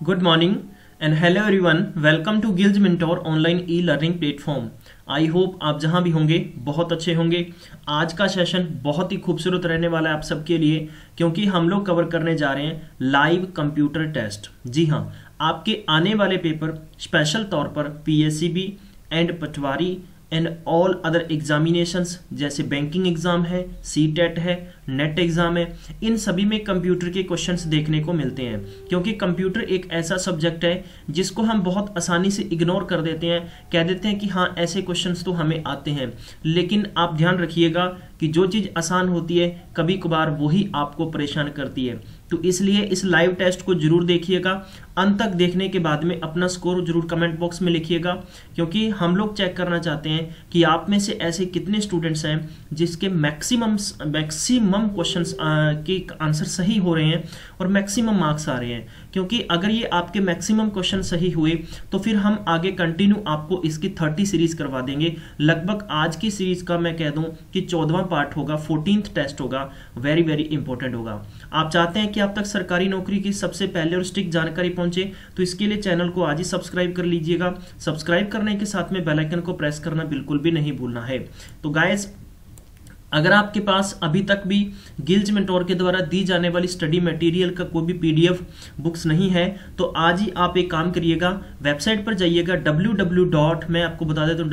Good morning and hello everyone. Welcome to Guilds Mentor online e learning platform. I hope आप जहां भी होंगे बहुत अच्छे होंगे. आज का सेशन बहुत ही खूबसूरत रहने वाला है आप सबके लिए, क्योंकि हम लोग कवर करने जा रहे हैं लाइव कंप्यूटर टेस्ट. जी हां, आपके आने वाले पेपर स्पेशल तौर पर PSCB and Patwari and all other examinations जैसे बैंकिंग एग्जाम है, सीटेट है, नेट एग्जाम है, इन सभी में कंप्यूटर के क्वेश्चंस देखने को मिलते हैं. क्योंकि कंप्यूटर एक ऐसा सब्जेक्ट है जिसको हम बहुत आसानी से इग्नोर कर देते हैं, कह देते हैं कि हाँ ऐसे क्वेश्चंस तो हमें आते हैं. लेकिन आप ध्यान रखिएगा कि जो चीज़ आसान होती है कभी कभार वही आपको परेशान करती है. तो इसलिए इस लाइव टेस्ट को जरूर देखिएगा. अंत तक देखने के बाद में अपना स्कोर जरूर कमेंट बॉक्स में लिखिएगा, क्योंकि हम लोग चेक करना चाहते हैं कि आप में से ऐसे कितने स्टूडेंट्स हैं जिसके मैक्सिमम क्वेश्चंस के आंसर सही हो रहे हैं और मैक्सिमम मार्क्स आ रहे हैं. क्योंकि अगर ये आपके मैक्सिमम क्वेश्चन सही हुए तो फिर हम आगे कंटिन्यू आपको इसकी 30 सीरीज करवा देंगे. लगभग आज की सीरीज का मैं कह दूं कि 14वां पार्ट होगा, 14th टेस्ट होगा, वेरी वेरी इंपॉर्टेंट होगा. आप चाहते हैं कि आप तक सरकारी नौकरी की सबसे पहले और स्ट्रिक्ट जानकारी पहुंचे, तो इसके लिए चैनल को आज ही सब्सक्राइब कर लीजिएगा. सब्सक्राइब करने के साथ में बेल आइकन को प्रेस करना बिल्कुल भी नहीं भूलना है. तो गाइस, अगर आपके पास अभी तक भी गिल्ड्स मेंटोर के द्वारा दी जाने वाली स्टडी मटेरियल का कोई भी पीडीएफ बुक्स नहीं है, तो आज ही आप एक काम करिएगा, वेबसाइट पर जाइएगा मैं आपको बता देता हूँ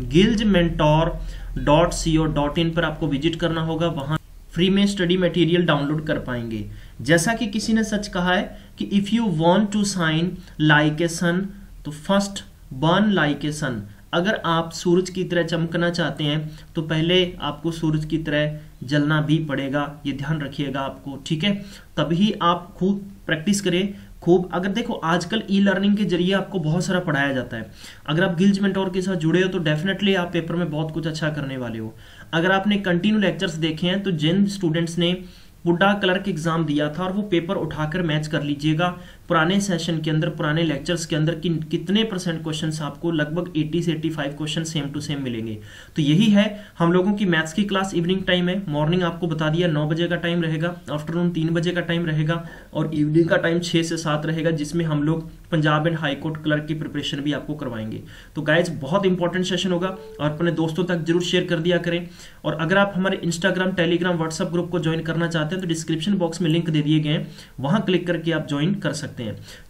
guildsmentor.co.in पर आपको विजिट करना होगा. वहां फ्री में स्टडी मटेरियल डाउनलोड कर पाएंगे. जैसा कि किसी ने सच कहा है कि if you want to shine like a sun तो first burn like a sun. अगर आप सूरज की तरह चमकना चाहते हैं तो पहले आपको सूरज की तरह जलना भी पड़ेगा. ये ध्यान रखिएगा आपको, ठीक है. तभी आप खूब प्रैक्टिस करें, खूब. अगर देखो आजकल ई लर्निंग के जरिए आपको बहुत सारा पढ़ाया जाता है. अगर आप गिल्ड्स मेंटोर के साथ जुड़े हो तो डेफिनेटली आप पेपर में बहुत कुछ अच्छा करने वाले हो. अगर आपने कंटिन्यू लेक्चर्स देखे हैं तो जिन स्टूडेंट्स ने पुड्डा क्लर्क एग्जाम दिया था और वो पेपर उठाकर मैच कर लीजिएगा पुराने सेशन के अंदर, पुराने लेक्चर्स के अंदर कि कितने परसेंट क्वेश्चंस आपको लगभग 80 से 85 क्वेश्चन सेम टू सेम मिलेंगे. तो यही है हम लोगों की मैथ्स की क्लास. इवनिंग टाइम है, मॉर्निंग आपको बता दिया 9 बजे का टाइम रहेगा, आफ्टरनून 3 बजे का टाइम रहेगा और इवनिंग का टाइम 6 से 7 रहेगा, जिसमें हम लोग Punjab and high court clerk की प्रिपरेशन भी आपको करवाएंगे. तो गाइज बहुत इंपॉर्टेंट सेशन होगा और अपने दोस्तों तक जरूर शेयर कर दिया करें. और अगर आप हमारे इंस्टाग्राम, टेलीग्राम, व्हाट्सएप ग्रुप को ज्वाइन करना चाहते हैं तो डिस्क्रिप्शन बॉक्स में लिंक दे दिए गए हैं, वहां क्लिक करके आप ज्वाइन कर सकते हैं.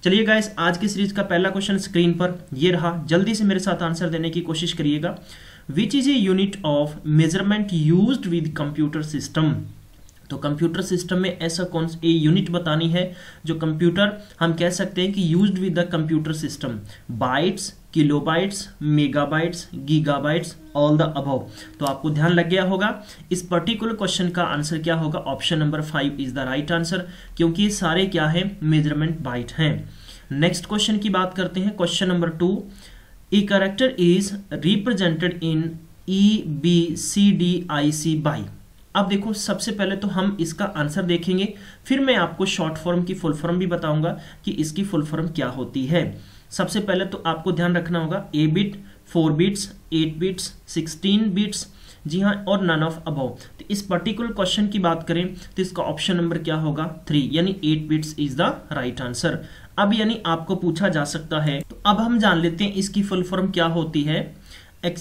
चलिए गाइस, आज की सीरीज का पहला क्वेश्चन स्क्रीन पर ये रहा. जल्दी से मेरे साथ आंसर देने की कोशिश करिएगा. विच is a unit of measurement used with computer system. तो कंप्यूटर सिस्टम में ऐसा कौन सी यूनिट बतानी है जो कंप्यूटर हम कह सकते हैं कि used with the computer system. Bytes, kilobytes, megabytes, gigabytes, all the above. तो आपको ध्यान लग गया होगा. इस पर्टिकुलर क्वेश्चन का आंसर क्या होगा? Option number 5 is the right answer, क्योंकि ये सारे क्या है? मेजरमेंट बाइट हैं. नेक्स्ट क्वेश्चन की बात करते हैं. Question number 2, a character is represented in EBCDIC by. अब देखो, सबसे पहले तो हम इसका आंसर देखेंगे, फिर मैं आपको शॉर्ट फॉर्म की फुल फॉर्म भी बताऊंगा कि इसकी फुल फॉर्म क्या होती है. सबसे पहले तो आपको ध्यान रखना होगा A bit, 4 bits, 8 bits, 16 bits, जी हाँ, और नन ऑफ अबव. तो इस पर्टिकुलर क्वेश्चन की बात करें तो इसका ऑप्शन नंबर क्या होगा? 3, यानी 8 bits is the right answer. अब यानी आपको पूछा जा सकता है, तो अब हम जान लेते हैं इसकी फुल फॉर्म क्या होती है.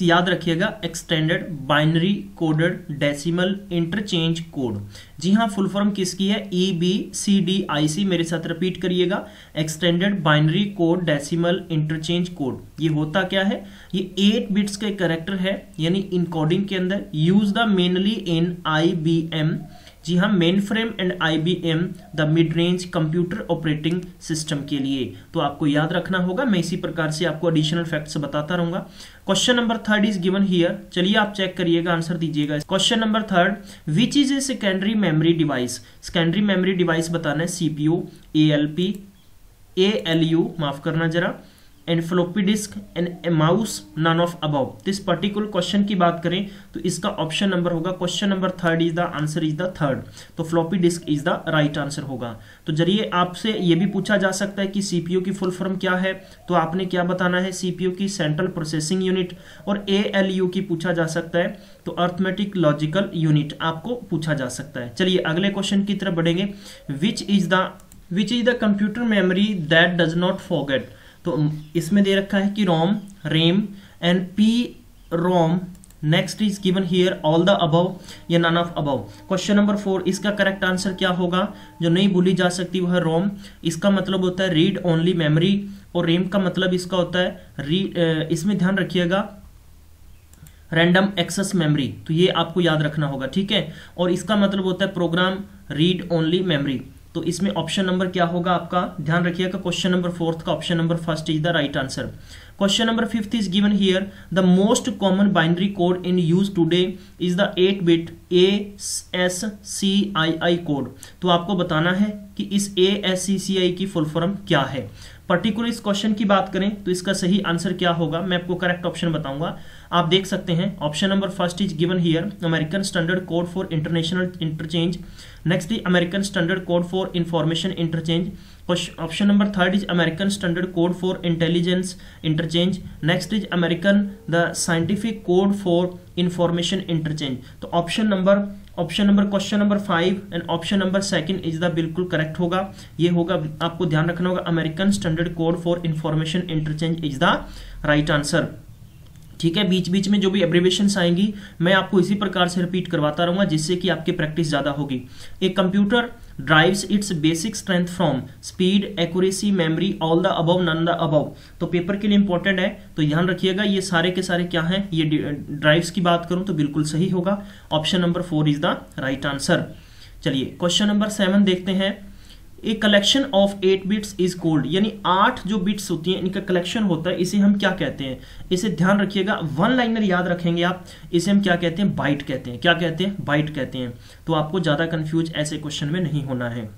याद रखिएगा, extended binary coded decimal interchange code. जी हाँ, फुल फॉर्म किसकी है? EBCDIC. मेरे साथ रिपीट करिएगा, extended binary code decimal interchange code. ये होता क्या है? ये 8 बिट्स के कैरेक्टर है, यानी इनकोडिंग के अंदर use the mainly in IBM. जी हाँ, main frame and IBM the mid range computer operating system के लिए. तो आपको याद रखना होगा. मैं इसी प्रकार से आपको एडिशनल फैक्ट्स बताता रहूंगा. Question number 3 is given here. चलिए आप चेक करिएगा, आंसर दीजिएगा. Question number 3, which is a secondary memory device. Secondary memory device बताना है. CPU, ALP, ALU, माफ करना जरा, and floppy disk and a mouse, none of above. This particular question की बात करें तो इसका ऑप्शन नंबर होगा, question number 3 is the answer is the 3rd. तो floppy disk is the right answer होगा. तो जरिए आपसे ये भी पूछा जा सकता है कि CPU की फुल फॉर्म क्या है, तो आपने क्या बताना है? CPU की सेंट्रल प्रोसेसिंग यूनिट. और ALU की पूछा जा सकता है तो अर्थमेटिक लॉजिकल यूनिट आपको पूछा जा सकता है. चलिए अगले क्वेश्चन की तरफ बढ़ेंगे. Which is the which is the computer memory that does not forget. तो इसमें दे रखा है कि ROM, RAM and P ROM. Next is given here all the above या none of above. Question number 4, इसका करेक्ट आंसर क्या होगा? जो नहीं भूली जा सकती वह रोम, इसका मतलब होता है रीड ओनली मेमोरी, और रेम का मतलब इसका होता है इसमें ध्यान रखिएगा रैंडम एक्सेस मेमोरी। तो ये आपको याद रखना होगा, ठीक है। और इसका मतलब होता है प्रोग्राम रीड ओनली मेमोरी। तो इसमें ऑप्शन नंबर क्या होगा आपका? ध्यान रखिएगा क्वेश्चन नंबर 4 का option number 1 is the right answer. Question number 5 is given here. The most common binary code in use today is the 8-bit ASCII code. तो आपको बताना है कि इस ASCII की फुल फॉर्म क्या है। पर्टिकुलर इस क्वेश्चन की बात करें तो इसका सही आंसर क्या होगा, मैं आपको करेक्ट ऑप्शन बताऊंगा। आप देख सकते हैं option number 1 is given here American standard code for international interchange. Next is American standard code for information interchange. Option number 3 is American standard code for intelligence interchange. Next is American the scientific code for information interchange. तो option number question number 5 and option number 2 is the बिल्कुल correct होगा। ये होगा, आपको ध्यान रखना होगा American standard code for information interchange is the right answer. ठीक है, बीच बीच में जो भी एब्रिविएशंस आएंगी मैं आपको इसी प्रकार से रिपीट करवाता रहूंगा जिससे कि आपकी प्रैक्टिस ज्यादा होगी। एक computer drives its basic strength from speed, accuracy, memory, all the above, none the above. तो पेपर के लिए इंपॉर्टेंट है, तो ध्यान रखिएगा ये सारे के सारे क्या हैं। ये ड्राइव्स की बात करूं तो बिल्कुल सही होगा, option number 4 is the right answer. चलिए क्वेश्चन नंबर 7 देखते हैं। A collection of 8 bits is called, यानी 8 जो बिट्स होती हैं इनका कलेक्शन होता है, इसे हम क्या कहते हैं? इसे ध्यान रखिएगा, वन लाइनर याद रखेंगे आप, इसे हम क्या कहते हैं? बाइट कहते हैं। क्या कहते हैं? बाइट कहते हैं। तो आपको ज्यादा कंफ्यूज ऐसे क्वेश्चन में नहीं होना है।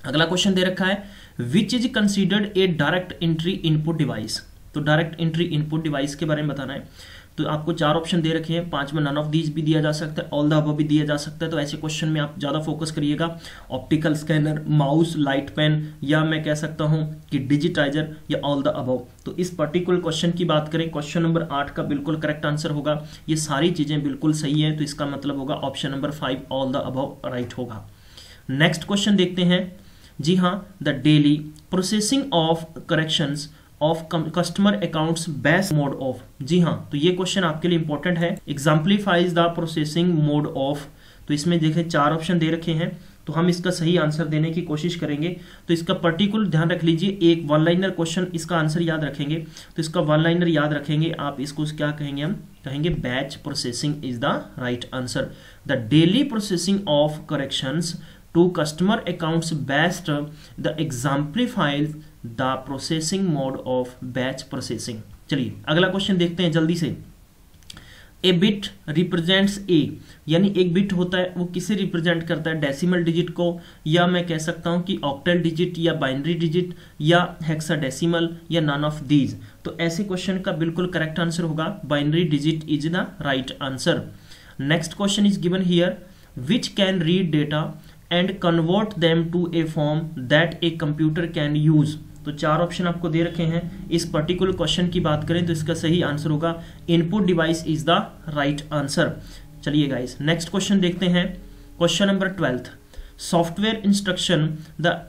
अगला क्वेश्चन दे रखा है which is considered a direct entry input device. तो डायरेक्ट एंट्री इनपुट डिवाइस के बारे में बताना है। तो आपको 4 ऑप्शन दे रखे हैं, 5 में नन ऑफ दीज भी दिया जा सकता है, ऑल द अबव भी दिया जा सकता है। तो ऐसे क्वेश्चन में आप ज्यादा फोकस करिएगा। Optical scanner, mouse, light pen, या मैं कह सकता हूं कि डिजिटाइजर, या ऑल द अबव। तो इस पर्टिकुलर क्वेश्चन की बात करें, क्वेश्चन नंबर 8 का बिल्कुल करेक्ट आंसर होगा। ये सारी चीजें बिल्कुल सही है, तो इसका मतलब होगा option number 5 all the above right होगा। नेक्स्ट क्वेश्चन देखते हैं। जी हाँ, the daily processing of corrections of customer accounts best mode of. जी हाँ, तो ये क्वेश्चन आपके लिए इंपॉर्टेंट है। Exemplifies the processing mode of. तो इसमें देखें 4 ऑप्शन दे रखे हैं, तो हम इसका सही आंसर देने की कोशिश करेंगे। तो इसका पर्टिकुलर ध्यान रख लीजिए, एक वन लाइनर क्वेश्चन, इसका आंसर याद रखेंगे। तो इसका वन लाइनर याद रखेंगे आप, इसको क्या कहेंगे? हम कहेंगे batch processing is the right answer. The daily processing of corrections to customer accounts best the exemplifies the processing mode of batch processing. चलिए अगला क्वेश्चन देखते हैं जल्दी से। ए बिट रिप्रेजेंट्स ए, यानी एक बिट होता है वो किसे रिप्रेजेंट करता है? डेसिमल डिजिट को, या मैं कह सकता हूं कि ऑक्टल डिजिट, या बाइनरी डिजिट, या हेक्साडेसिमल, या नन ऑफ दीज। तो ऐसे क्वेश्चन का बिल्कुल करेक्ट आंसर होगा binary digit is the right answer. Next question is given here which can read data and convert them to a form that a computer can use. तो 4 option आपको दे रखे हैं। इस पर्टिकुलर क्वेश्चन की बात करें तो इसका सही आंसर होगा input device is the right answer. चलिए गाइस नेक्स्ट क्वेश्चन देखते हैं। Question number 12, software instruction the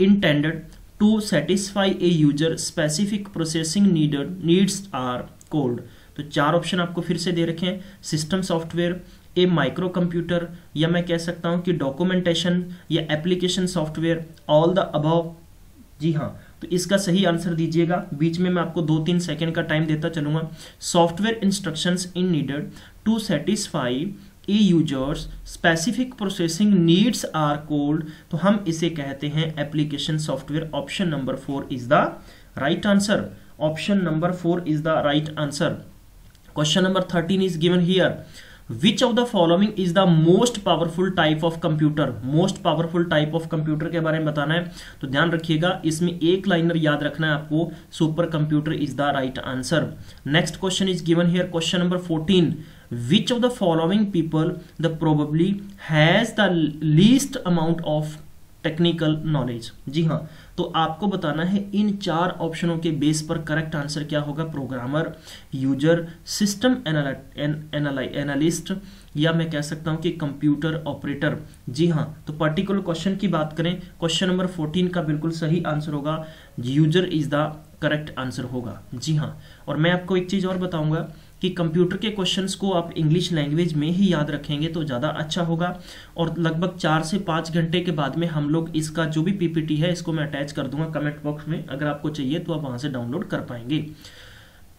intended to satisfy a user specific processing needs are called. तो 4 ऑप्शन आपको फिर से दे रखे हैं। System software, a micro computer, या मैं कह सकता हूं कि डॉक्यूमेंटेशन, या application software, all the above. जी हाँ, तो इसका सही आंसर दीजिएगा। बीच में मैं आपको 2-3 सेकंड का टाइम देता चलूंगा। Software instructions in needed to satisfy a user's specific processing needs are called. तो हम इसे कहते हैं application software. Option number 4 is the right answer. Option number 4 is the right answer. Question number 13 is given here which of the following is the most powerful type of computer. Most powerful type of computer के बारे में बताना है, तो ध्यान रखिएगा इसमें एक लाइनर याद रखना है आपको, super computer is the right answer. Next question is given here question number 14, which of the following people the probably has the least amount of technical knowledge. जी हाँ, तो आपको बताना है इन 4 ऑप्शनों के बेस पर करेक्ट आंसर क्या होगा, प्रोग्रामर, यूजर, सिस्टम एनालिस्ट, या मैं कह सकता हूं कि कंप्यूटर ऑपरेटर। जी हाँ, तो पर्टिकुलर क्वेश्चन की बात करें, क्वेश्चन नंबर 14 का बिल्कुल सही आंसर होगा user is the correct answer होगा। जी हाँ, और मैं आपको एक चीज और बताऊंगा कि कंप्यूटर के क्वेश्चंस को आप इंग्लिश लैंग्वेज में ही याद रखेंगे तो ज़्यादा अच्छा होगा। और लगभग 4 से 5 घंटे के बाद में हम लोग इसका जो भी पीपीटी है इसको मैं अटैच कर दूंगा कमेंट बॉक्स में, अगर आपको चाहिए तो आप वहां से डाउनलोड कर पाएंगे।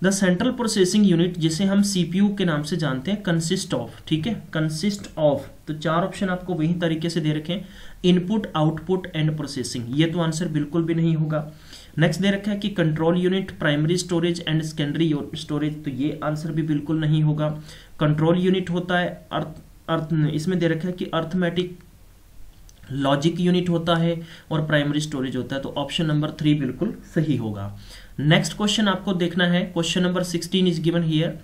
द सेंट्रल प्रोसेसिंग यूनिट, जिसे हम सीपीयू के नाम से जानते हैं, कंसिस्ट ऑफ, ठीक है, कंसिस्ट ऑफ, तो 4 ऑप्शन आपको वही तरीके से दे रखे हैं, इनपुट, आउटपुट एंड प्रोसेसिंग, ये तो आंसर बिल्कुल भी नहीं होगा। नेक्स्ट दे रखा है कि control unit, primary storage and secondary storage, तो ये आंसर भी बिल्कुल नहीं होगा। कंट्रोल यूनिट होता है अर्थ इसमें दे रखा है कि अर्थमेटिक लॉजिक यूनिट होता है और प्राइमरी स्टोरेज होता है, तो ऑप्शन नंबर 3 बिल्कुल सही होगा। नेक्स्ट क्वेश्चन आपको देखना है, question number 16 is given here,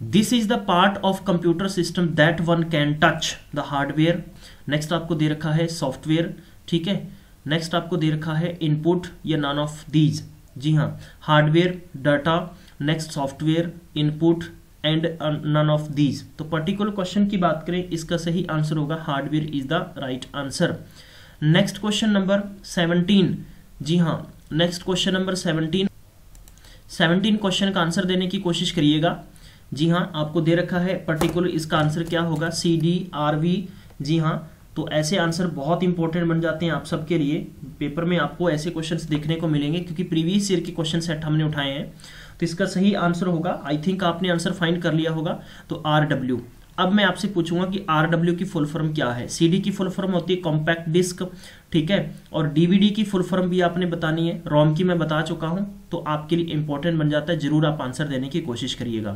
this is the part of computer system that one can touch the hardware. Next आपको दे रखा है सॉफ्टवेयर, ठीक है, नेक्स्ट आपको दे रखा है इनपुट या नन ऑफ दीज। जी हाँ, hardware, data, next software, input and none of these. तो पर्टिकुलर क्वेश्चन की बात करें, इसका सही आंसर होगा hardware is the right answer. Next question number 17, जी हाँ, नेक्स्ट क्वेश्चन नंबर 17 क्वेश्चन का आंसर देने की कोशिश करिएगा। जी हाँ, आपको दे रखा है पर्टिकुलर इसका आंसर क्या होगा, CDRV। जी हाँ, तो ऐसे आंसर बहुत इंपॉर्टेंट बन जाते हैं आप सबके लिए, पेपर में आपको ऐसे क्वेश्चंस देखने को मिलेंगे क्योंकि प्रीवियस ईयर के क्वेश्चन सेट हमने उठाए हैं। तो इसका सही आंसर होगा, आई थिंक आपने आंसर फाइंड कर लिया होगा, तो RW। अब मैं आपसे पूछूंगा कि RW की फुल फॉर्म क्या है। CD की फुल फॉर्म होती है कॉम्पैक्ट डिस्क, ठीक है, और DVD की फुल फॉर्म भी आपने बतानी है, ROM की मैं बता चुका हूं, तो आपके लिए इंपॉर्टेंट बन जाता है, जरूर आप आंसर देने की कोशिश करिएगा।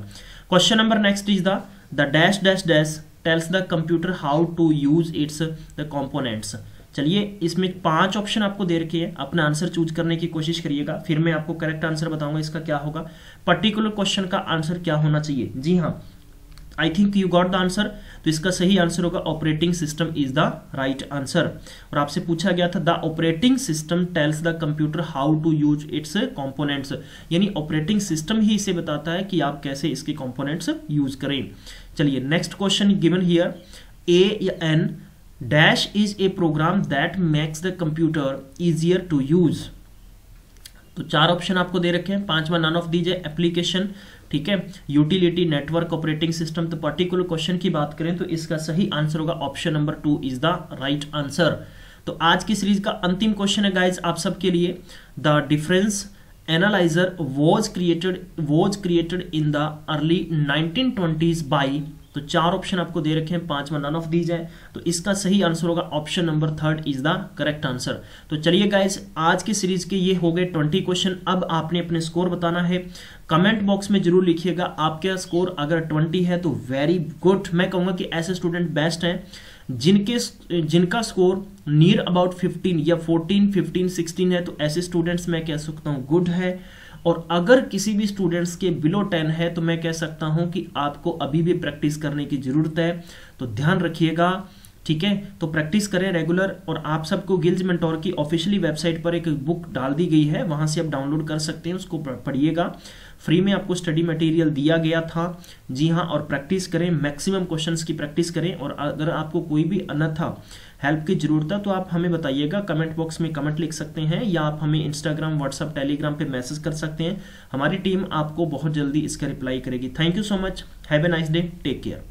Question number next is the dash dash dash tells the computer how to use its the components. चलिए, इसमें 5 ऑप्शन आपको दे रखे हैं, अपना आंसर चूज करने की कोशिश करिएगा, फिर मैं आपको करेक्ट आंसर बताऊंगा इसका क्या होगा, पर्टिकुलर क्वेश्चन का आंसर क्या होना चाहिए। जी हाँ, I think you got the answer, तो इसका सही आंसर होगा operating system is the right answer. और आपसे पूछा गया था the operating system tells the computer how to use its components, यानी ऑपरेटिंग सिस्टम ही इसे बताता है कि आप कैसे इसके कंपोनेंट्स यूज करें। चलिए, next question given here, AN dash is a program that makes the computer easier to use. तो 4 ऑप्शन आपको दे रखे हैं, 5वां नन ऑफ दीजिए, एप्लीकेशन, ठीक है, यूटिलिटी, नेटवर्क, ऑपरेटिंग सिस्टम। तो पर्टिकुलर क्वेश्चन की बात करें तो इसका सही आंसर होगा option number 2 is the right answer. तो आज की सीरीज का अंतिम क्वेश्चन है गाइज आप सबके लिए, the difference analyser was created in the early 1920s by, तो 4 ऑप्शन आपको दे रखे हैं, 5वां नन ऑफ दीज है, तो इसका सही आंसर होगा option number 3 is the correct answer. तो चलिए गाइज, आज की सीरीज के ये हो गए 20 क्वेश्चन। अब आपने अपने स्कोर बताना है, कमेंट बॉक्स में जरूर लिखिएगा आपका स्कोर अगर 20 है तो वेरी गुड। मैं कहूंगा कि ऐसे स्टूडेंट बेस्ट हैं जिनका स्कोर नियर अबाउट 15 या 14, 15, 16 है, तो ऐसे स्टूडेंट्स मैं कह सकता हूँ गुड है। और अगर किसी भी स्टूडेंट्स के बिलो 10 है तो मैं कह सकता हूं कि आपको अभी भी प्रैक्टिस करने की जरूरत है, तो ध्यान रखिएगा, ठीक है। तो प्रैक्टिस करें रेगुलर, और आप सबको गिल्ज मेंटोर की ऑफिशियली वेबसाइट पर एक बुक डाल दी गई है, वहां से आप डाउनलोड कर सकते हैं, उसको पढ़िएगा, फ्री में आपको स्टडी मटेरियल दिया गया था। जी हाँ, और प्रैक्टिस करें, मैक्सिमम क्वेश्चंस की प्रैक्टिस करें, और अगर आपको कोई भी अन्यथा हेल्प की जरूरत है तो आप हमें बताइएगा, कमेंट बॉक्स में कमेंट लिख सकते हैं, या आप हमें इंस्टाग्राम, व्हाट्सएप, टेलीग्राम पे मैसेज कर सकते हैं। हमारी टीम आपको बहुत जल्दी इसका रिप्लाई करेगी। Thank you so much, have a nice day, take care.